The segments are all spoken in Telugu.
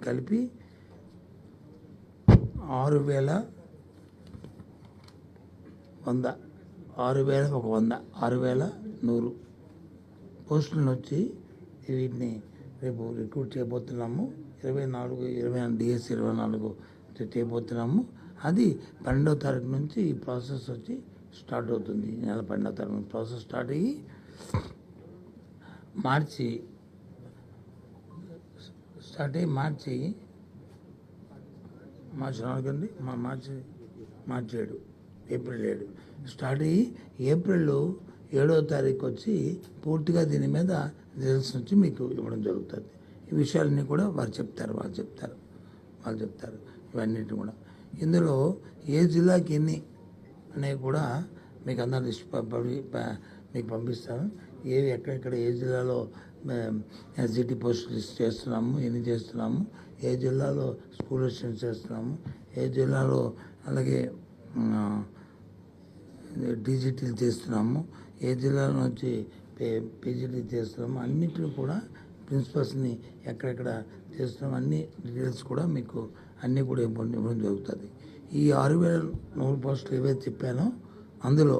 కలిపి 6,100 పోస్టులను వచ్చి వీటిని రేపు రిక్రూట్ చేయబోతున్నాము. 24 డిఎస్ 24 చేయబోతున్నాము. అది 12వ తారీఖు నుంచి ఈ ప్రాసెస్ వచ్చి స్టార్ట్ అవుతుంది. నెల 12వ తారీఖు నుంచి ప్రాసెస్ స్టార్ట్ అయ్యి మార్చి 7 స్టార్ట్ అయ్యి ఏప్రిల్ 7వ తారీఖు వచ్చి పూర్తిగా దీని మీద రిజల్ట్స్ నుంచి మీకు ఇవ్వడం జరుగుతుంది. ఈ విషయాలన్నీ కూడా వాళ్ళు చెప్తారు. ఇవన్నిటి కూడా ఇందులో ఏ జిల్లాకి ఎన్ని అనేవి కూడా మీకు అందరూ లిస్ట్ మీకు పంపిస్తాను. ఏవి ఎక్కడెక్కడ ఏ జిల్లాలో ఎస్జిటి పోస్ట్ లిస్ట్ చేస్తున్నాము, ఎన్ని చేస్తున్నాము, ఏ జిల్లాలో స్కూల్ అసిస్టెంట్స్ చేస్తున్నాము, ఏ జిల్లాలో అలాగే డీజీటీలు చేస్తున్నాము, ఏ జిల్లాలో వచ్చి పీజీటీ చేస్తున్నాము, అన్నింటినీ కూడా ప్రిన్సిపల్స్ని ఎక్కడెక్కడ చేస్తున్నాము అన్ని డీటెయిల్స్ కూడా మీకు అన్నీ కూడా ఇవ్వడం జరుగుతుంది. ఈ 6,100 పోస్టులు ఏవైతే చెప్పానో అందులో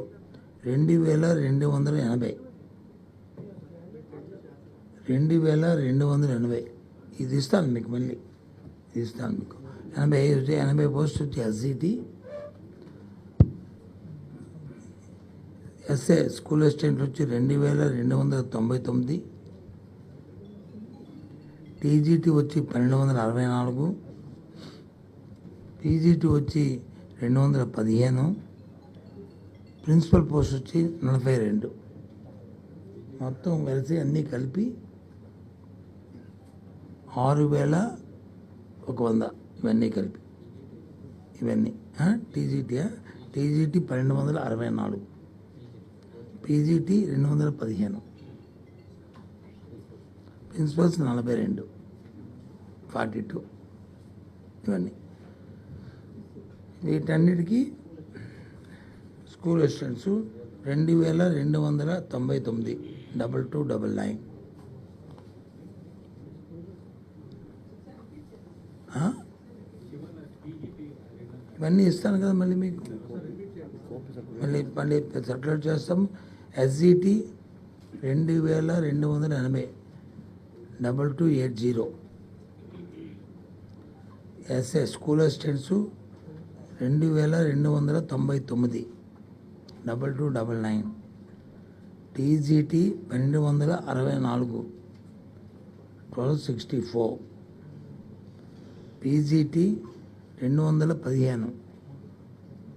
2,280 ఇది ఇస్తాను మీకు. మళ్ళీ ఇది ఇస్తాను మీకు. 80 పోస్టులు వచ్చి ఎస్జిటి, ఎస్ఏ స్కూల్ అసిస్టెంట్ వచ్చి 2,299, టీజీటీ వచ్చి 1,264, పీజీటీ వచ్చి 215, ప్రిన్సిపల్ పోస్ట్ వచ్చి 42. మొత్తం కలిసి అన్నీ కలిపి 6,100 ఇవన్నీ కలిపి టీజీటీ 1,264, పీజీటీ 215, ప్రిన్సిపల్స్ 42 ఇవన్నీ. వీటన్నిటికీ స్కూల్ అసిస్టెంట్స్ 2,299 2299. ఇవన్నీ ఇస్తాను కదా మళ్ళీ మీకు. మళ్ళీ సర్క్యులేట్ చేస్తాం. SGT 2,280 2280, SA school assistants 2,299 2299, TGT 1,264 1264, PGT 215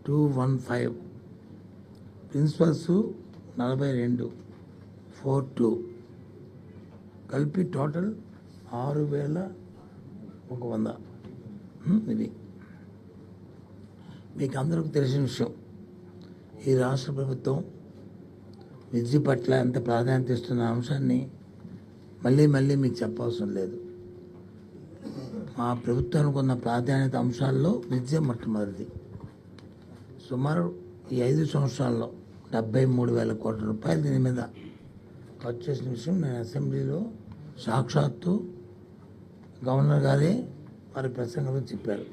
215, principals 42 42 కలిపి టోటల్ 6,100. ఇది మీకు అందరికీ తెలిసిన విషయం. ఈ రాష్ట్ర ప్రభుత్వం విద్య పట్ల ఎంత ప్రాధాన్యత ఇస్తున్న అంశాన్ని మళ్ళీ మీకు చెప్పవసరం లేదు. మా ప్రభుత్వానికి ఉన్న ప్రాధాన్యత అంశాల్లో విద్య మొట్టమొదటిది. సుమారు ఈ 5 సంవత్సరాల్లో 73,000 కోట్ల రూపాయలు దీని మీద ఖర్చు చేసిన విషయం నేను అసెంబ్లీలో సాక్షాత్తు గవర్నర్ గారే వారి ప్రసంగంలో చెప్పారు.